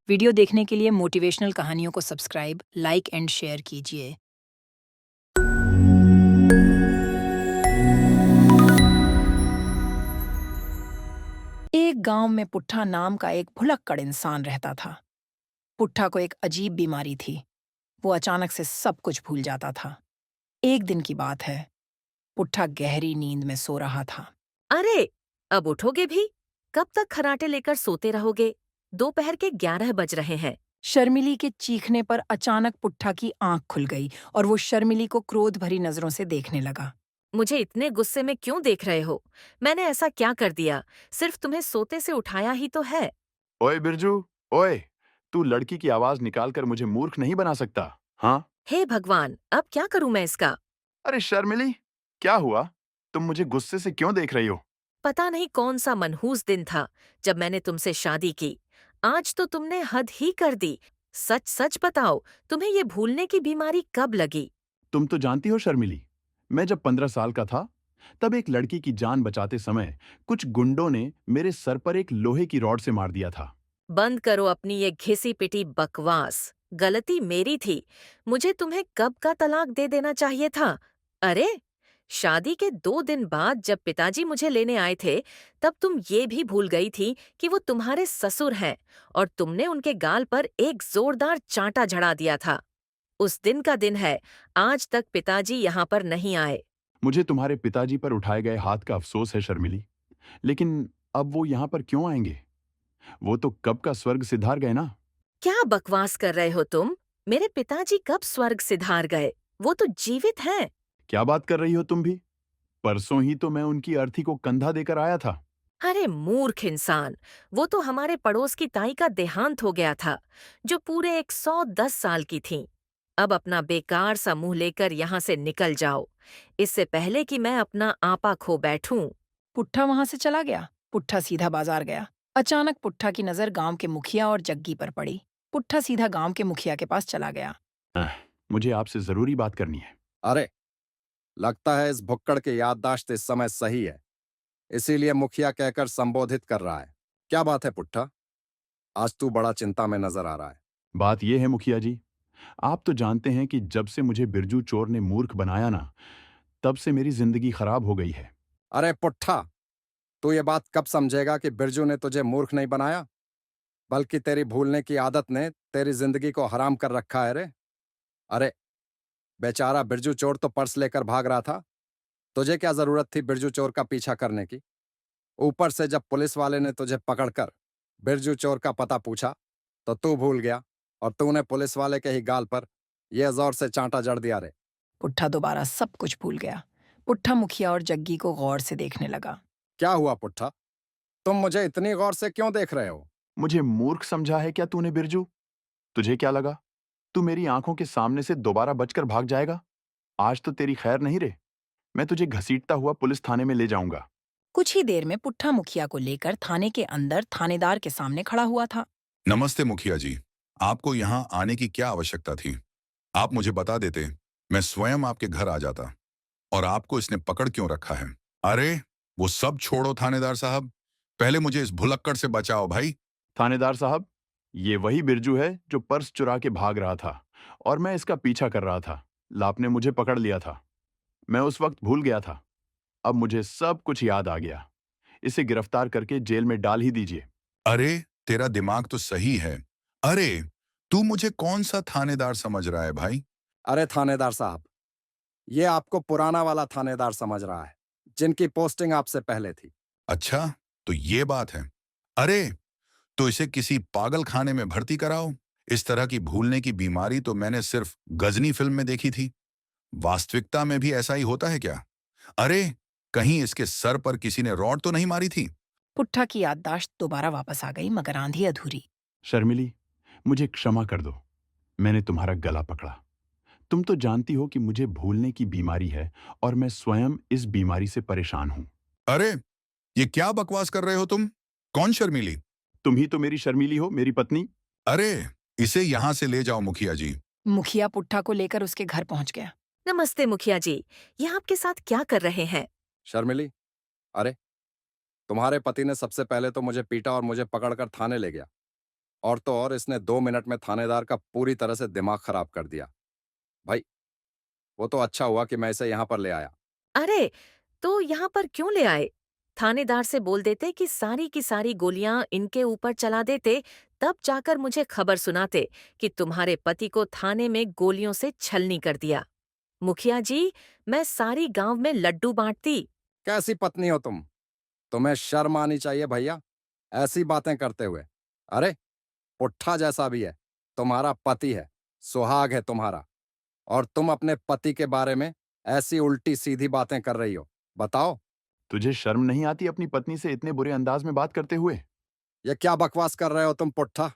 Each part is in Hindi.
वीडियो देखने के लिए मोटिवेशनल कहानियों को सब्सक्राइब, लाइक एंड शेयर कीजिए। एक गांव में पुट्ठा नाम का एक भुलक्कड़ इंसान रहता था। पुट्ठा को एक अजीब बीमारी थी। वो अचानक से सब कुछ भूल जाता था। एक दिन की बात है। पुट्ठा गहरी नींद में सो रहा था। अरे, अब उठोगे भी? कब तक खर्राटे लेकर सोते रहोगे? दोपहर के 11 बज रहे हैं। शर्मिली के चीखने पर अचानक पुट्ठा की आंख खुल गई और वो शर्मिली को क्रोध भरी नजरों से देखने लगा। मुझे इतने गुस्से में क्यों देख रहे हो? मैंने ऐसा क्या कर दिया? सिर्फ तुम्हें सोते से उठाया ही तो है। ओए बिरजू, ओए, तू लड़की की आवाज निकालकर मुझे मूर्ख नहीं बना सकता। हाँ? हे भगवान, अब क्या करूं मैं इसका? अरे शर्मिली, क्या हुआ? तुम मुझे गुस्से से क्यों देख रही हो? पता नहीं कौन सा मनहूस दिन था जब मैंने तुमसे शादी की। आज तो तुमने हद ही कर दी। सच सच बताओ, तुम्हें ये भूलने की बीमारी कब लगी? तुम तो जानती हो शर्मिली, मैं जब 15 साल का था, तब एक लड़की की जान बचाते समय कुछ गुंडों ने मेरे सर पर एक लोहे की रॉड से मार दिया था। बंद करो अपनी ये घिसी पिटी बकवास। गलती मेरी थी। मुझे तुम्हें कब का तलाक दे देना चाहिए था। अरे, शादी के 2 दिन बाद जब पिताजी मुझे लेने आए थे, तब तुम ये भी भूल गई थी कि वो तुम्हारे ससुर हैं और तुमने उनके गाल पर एक जोरदार चांटा झड़ा दिया था। उस दिन का दिन है। आज तक पिताजी यहाँ पर नहीं आए। मुझे तुम्हारे पिताजी पर उठाए गए हाथ का अफसोस है शर्मिली, लेकिन अब वो यहाँ पर क्यों आएंगे? वो तो कब का स्वर्ग सिधार गए ना। क्या बकवास कर रहे हो तुम? मेरे पिताजी कब स्वर्ग सिधार गए? वो तो जीवित हैं। क्या बात कर रही हो तुम भी? परसों ही तो मैं उनकी अर्थी को कंधा देकर आया था। अरे मूर्ख इंसान, वो तो हमारे पड़ोस की ताई का देहांत हो गया था, जो पूरे 110 साल की थीं। अब अपना बेकार सा मुंह लेकर यहाँ से निकल जाओ, इससे पहले कि मैं अपना आपा खो बैठूं। पुट्ठा वहां से चला गया। पुट्ठा सीधा बाजार गया। अचानक पुट्ठा की नजर गांव के मुखिया और जग्गी पर पड़ी। पुट्ठा सीधा गांव के मुखिया के पास चला गया। अह, मुझे आपसे जरूरी बात करनी है। अरे, लगता है इस भुक्कड़ की याददाश्त इस समय सही है, इसीलिए मुखिया कहकर संबोधित कर रहा है। क्या बात है पुट्ठा? आज तू बड़ा चिंता में नजर आ रहा है। बात यह है मुखिया जी, आप तो जानते हैं कि जब से मुझे बिरजू चोर ने मूर्ख बनाया ना, तब से मेरी जिंदगी खराब हो गई है। अरे पुट्ठा, तू ये बात कब समझेगा कि बिरजू ने तुझे मूर्ख नहीं बनाया, बल्कि तेरी भूलने की आदत ने तेरी जिंदगी को हराम कर रखा है रे। अरे, बेचारा बिरजू चोर तो पर्स लेकर भाग रहा था। तुझे क्या जरूरत थी बिरजू चोर का पीछा करने की? ऊपर से जब पुलिस वाले ने तुझे पकड़कर बिरजू चोर का पता पूछा, तो तू भूल गया और तूने पुलिस वाले के ही गाल पर यह जोर से चांटा जड़ दिया रे। पुट्ठा दोबारा सब कुछ भूल गया। पुट्ठा मुखिया और जग्गी को गौर से देखने लगा। क्या हुआ पुट्ठा? तुम मुझे इतनी गौर से क्यों देख रहे हो? मुझे मूर्ख समझा है क्या तूने बिरजू? तुझे क्या लगा तू मेरी आंखों के सामने से दोबारा बचकर भाग जाएगा? आज तो तेरी खैर नहीं रे। मैं तुझे घसीटता हुआ पुलिस थाने में ले जाऊंगा। कुछ ही देर में पुट्ठा मुखिया को लेकर थाने के अंदर थानेदार के सामने खड़ा हुआ था। नमस्ते मुखिया जी। आपको यहाँ आने की क्या आवश्यकता थी? आप मुझे बता देते, मैं स्वयं आपके घर आ जाता। और आपको इसने पकड़ क्यों रखा है? अरे, वो सब छोड़ो थानेदार साहब, पहले मुझे इस भुलक्कड़ से बचाओ भाई। थानेदार साहब, ये वही बिरजू है जो पर्स चुरा के भाग रहा था और मैं इसका पीछा कर रहा था। लाप ने मुझे पकड़ लिया था। मैं उस वक्त भूल गया था। अब मुझे सब कुछ याद आ गया। इसे गिरफ्तार करके जेल में डाल ही दीजिए। अरे, तेरा दिमाग तो सही है। अरे, तू मुझे कौन सा थानेदार समझ रहा है भाई? अरे थानेदार साहब, ये आपको पुराना वाला थानेदार समझ रहा है, जिनकी पोस्टिंग आपसे पहले थी। अच्छा, तो ये बात है। अरे, तो इसे किसी पागल खाने में भर्ती कराओ। इस तरह की भूलने की बीमारी तो मैंने सिर्फ गजनी फिल्म में देखी थी। वास्तविकता में भी ऐसा ही होता है क्या? अरे, कहीं इसके सर पर किसी ने रॉड तो नहीं मारी थी? पुट्ठा की याददाश्त दोबारा वापस आ गई, मगर आंधी अधूरी। शर्मिली, मुझे क्षमा कर दो। मैंने तुम्हारा गला पकड़ा। तुम तो जानती हो कि मुझे भूलने की बीमारी है और मैं स्वयं इस बीमारी से परेशान हूं। अरे, ये क्या बकवास कर रहे हो तुम? कौन शर्मीली? तुम ही तो मेरी शर्मिली हो, मेरी पत्नी। अरे, इसे यहां से ले जाओ मुखिया जी। मुखिया पुट्ठा को लेकर उसके घर पहुंच गया। नमस्ते मुखिया जी, ये आपके साथ क्या कर रहे हैं? शर्मिली, अरे, तुम्हारे पति ने सबसे पहले तो मुझे पीटा और मुझे पकड़कर थाने ले गया। और तो और इसने 2 मिनट में थानेदार का पूरी तरह से दिमाग खराब कर दिया। भाई, वो तो अच्छा हुआ कि मैं इसे यहाँ पर ले आया। अरे, तो यहाँ पर क्यों ले आए? थानेदार से बोल देते कि सारी की सारी गोलियां इनके ऊपर चला देते, तब जाकर मुझे खबर सुनाते कि तुम्हारे पति को थाने में गोलियों से छलनी कर दिया। मुखिया जी, मैं सारी गांव में लड्डू बांटती। कैसी पत्नी हो तुम? तुम्हें शर्म आनी चाहिए भैया, ऐसी बातें करते हुए। अरे, पुट्ठा जैसा भी है, तुम्हारा पति है, सुहाग है तुम्हारा, और तुम अपने पति के बारे में ऐसी उल्टी सीधी बातें कर रही हो। बताओ, तुझे शर्म नहीं आती अपनी पत्नी से इतने बुरे अंदाज में बात करते हुए? ये क्या बकवास कर रहे हो तुम पुट्ठा?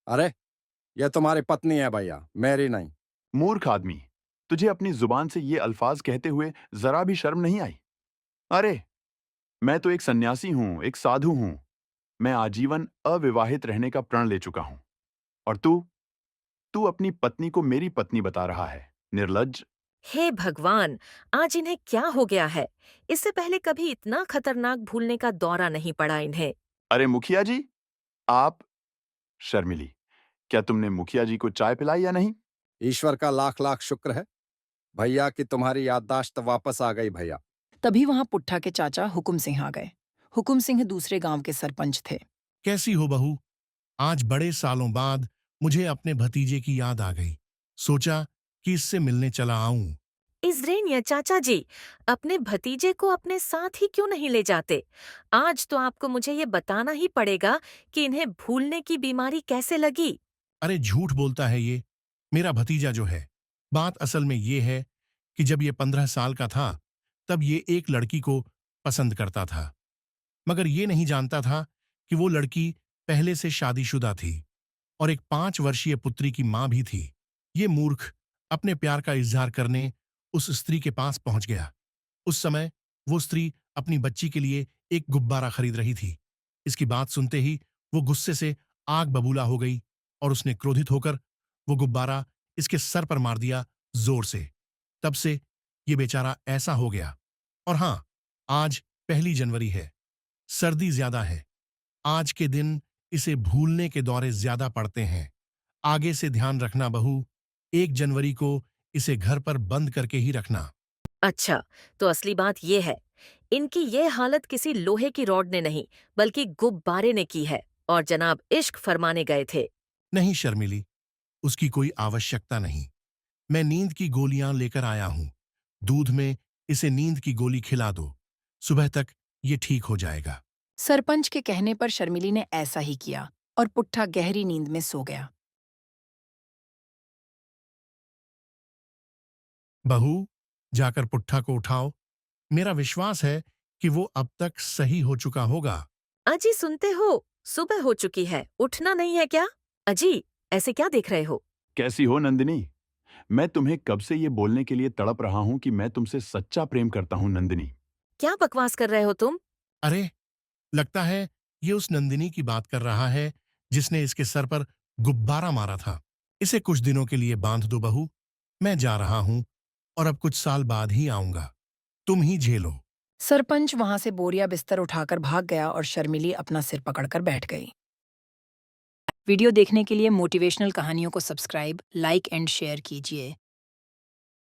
अरे, ये तुम्हारी पत्नी है भैया, मेरी नहीं। मूर्ख आदमी, तुझे अपनी जुबान से ये अल्फाज कहते हुए जरा भी शर्म नहीं आई? अरे, मैं तो एक सन्यासी हूं, एक साधु हूं। मैं आजीवन अविवाहित रहने का प्रण ले चुका हूं। और तू अपनी पत्नी को मेरी पत्नी बता रहा है। निर्लज्ज। हे भगवान, आज इन्हें क्या हो गया है? इससे पहले कभी इतना खतरनाक भूलने का दौरा नहीं पड़ा इन्हें। अरे मुखिया जी, आप। शर्मिली, क्या तुमने मुखिया जी को चाय पिलाई या नहीं? ईश्वर का लाख लाख शुक्र है भैया कि तुम्हारी याददाश्त वापस आ गई भैया। तभी वहां पुट्ठा के चाचा हुकुम सिंह आ गए। हुकुम सिंह दूसरे गांव के सरपंच थे। कैसी हो बहू? आज बड़े सालों बाद मुझे अपने भतीजे की याद आ गई। सोचा कि इससे मिलने चला आऊं। इज़राइल चाचा जी, अपने भतीजे को अपने साथ ही क्यों नहीं ले जाते? आज तो आपको मुझे ये बताना ही पड़ेगा कि इन्हें भूलने की बीमारी कैसे लगी। अरे झूठ बोलता है ये, मेरा भतीजा जो है। बात असल में ये है कि जब ये 15 साल का था, तब ये एक लड़की को पसंद करता था। मगर ये नहीं जानता था कि वो लड़की पहले से शादीशुदा थी और एक 5 वर्षीय पुत्री की मां भी थी। ये मूर्ख अपने प्यार का इजहार करने उस स्त्री के पास पहुंच गया। उस समय वो स्त्री अपनी बच्ची के लिए एक गुब्बारा खरीद रही थी। इसकी बात सुनते ही वो गुस्से से आग बबूला हो गई और उसने क्रोधित होकर वो गुब्बारा इसके सर पर मार दिया जोर से। तब से ये बेचारा ऐसा हो गया। और हां, आज 1 जनवरी है, सर्दी ज्यादा है। आज के दिन इसे भूलने के दौरे ज्यादा पड़ते हैं। आगे से ध्यान रखना बहू, 1 जनवरी को इसे घर पर बंद करके ही रखना। अच्छा, तो असली बात ये है, इनकी ये हालत किसी लोहे की रॉड ने नहीं, बल्कि गुब्बारे ने की है और जनाब इश्क फरमाने गए थे। नहीं शर्मिली, उसकी कोई आवश्यकता नहीं। मैं नींद की गोलियां लेकर आया हूं। दूध में इसे नींद की गोली खिला दो। सुबह तक ये ठीक हो जाएगा। सरपंच के कहने पर शर्मिली ने ऐसा ही किया और पुट्ठा गहरी नींद में सो गया। बहू, जाकर पुट्ठा को उठाओ। मेरा विश्वास है कि वो अब तक सही हो चुका होगा। अजी सुनते हो, सुबह हो चुकी है, उठना नहीं है क्या? अजी, ऐसे क्या देख रहे हो? कैसी हो नंदिनी? मैं तुम्हें कब से ये बोलने के लिए तड़प रहा हूं कि मैं तुमसे सच्चा प्रेम करता हूं नंदिनी। क्या बकवास कर रहे हो तुम? अरे, लगता है ये उस नंदिनी की बात कर रहा है जिसने इसके सर पर गुब्बारा मारा था। इसे कुछ दिनों के लिए बांध दो बहू। मैं जा रहा हूं और अब कुछ साल बाद ही आऊंगा। तुम ही झेलो। सरपंच वहां से बोरिया बिस्तर उठाकर भाग गया और शर्मिली अपना सिर पकड़कर बैठ गई। वीडियो देखने के लिए मोटिवेशनल कहानियों को सब्सक्राइब, लाइक एंड शेयर कीजिए।